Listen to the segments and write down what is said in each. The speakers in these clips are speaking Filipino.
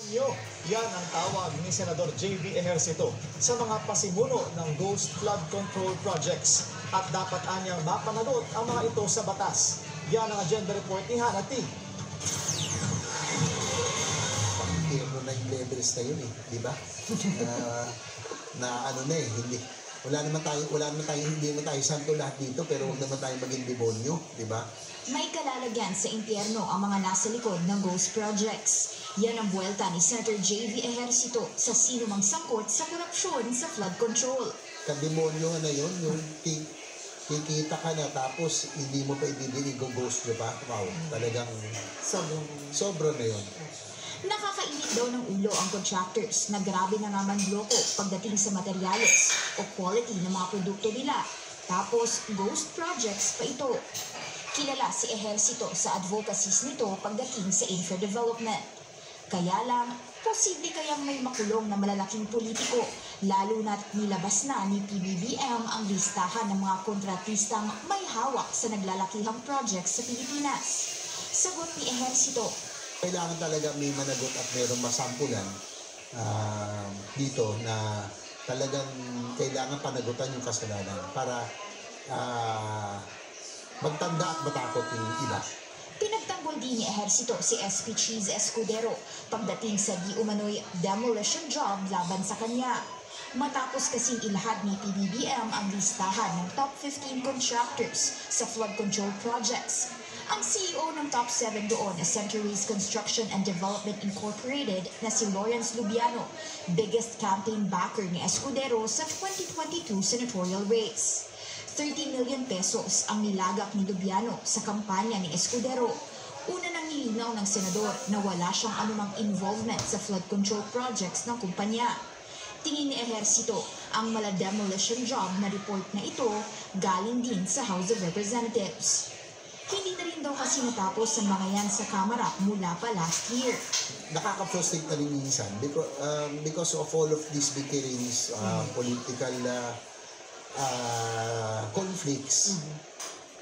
Yan ang tawag ni Senador J.V. Ejercito sa mga pasimuno ng Ghost Flood Control Projects at dapat anyang mapanagot ang mga ito sa batas. Yan ang agenda report ni Hannah T. Pang-tierno na yung levels na yun di ba? Wala naman tayo, hindi naman tayo santo lahat dito, pero huwag naman tayo maging demonyo, di ba? May kalalagyan sa impyerno ang mga nasa likod ng ghost projects. Yan ang buwelta ni Senator J.V. Ejercito sa sinumang sangkot sa korupsyon sa flood control. Kademonyo na yun, yung kikita ka na tapos hindi mo pa i-ghost nyo pa. Wow, talagang sobra na yun. Nakakainit daw ng ulo ang contractors na grabe na naman loko pagdating sa materyales o quality ng mga produkto nila. Tapos, ghost projects pa ito. Kilala si Ejercito sa advocacies nito pagdating sa infra-development. Kaya lang, posible kayang may makulong na malalaking politiko, lalo na't nilabas na ni PBBM ang listahan ng mga kontratistang may hawak sa naglalakihang projects sa Pilipinas. Sagot ni Ejercito, kailangan talaga may managot at mayroong masampulan dito na talagang kailangan panagutan yung kasalanan para magtanda at matakot yung iba. Pinagtanggol din ni Ejercito si SP Cheese Escudero pagdating sa di umano'y demolition job laban sa kanya. Matapos kasing ilahad ni PBBM ang listahan ng top 15 contractors sa flood control projects. Ang CEO ng top 7 doon na Centuries Construction and Development Incorporated na si Lawrence Lubiano, biggest campaign backer ni Escudero sa 2022 senatorial race. 30 million pesos ang nilagak ni Lubiano sa kampanya ni Escudero. Una nang nilinaw ng senador na wala siyang anumang involvement sa flood control projects ng kumpanya. Tingin ni Ejercito, ang mala demolition job na report na ito galing din sa House of Representatives. Hindi na rin daw kasi natapos ang mga yan sa Kamara mula pa last year. Nakaka-frustrate na rin minsan because of all of these bickerings, political conflicts.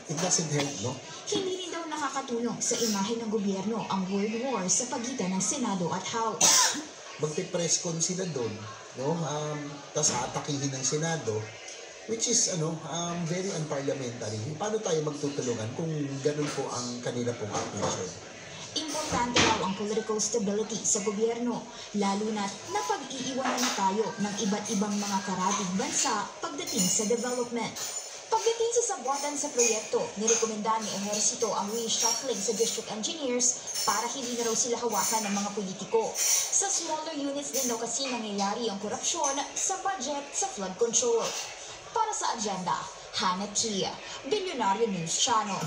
It doesn't help, no? Hindi rin daw nakakatulong sa imahe ng gobyerno ang world war sa pagitan ng Senado at House. Magpe-press con sila doon, no? Tapos atakihin ng Senado, which is very unparliamentary. Paano tayo magtutulungan kung ganun po ang kanila pong application? Importante raw ang political stability sa gobyerno, lalo na't napag-iiwanan na tayo ng iba't ibang mga karatig bansa pagdating sa development. Pagdating sa sabuatan sa proyekto, nirekomenda ni Ejercito ang reshuffling sa district engineers para hindi na raw sila hawakan ng mga politiko. Sa smaller units din daw kasi nangyayari ang korupsyon sa budget sa flood control. Para sa agenda, Hannah T, Billionaire News Channel.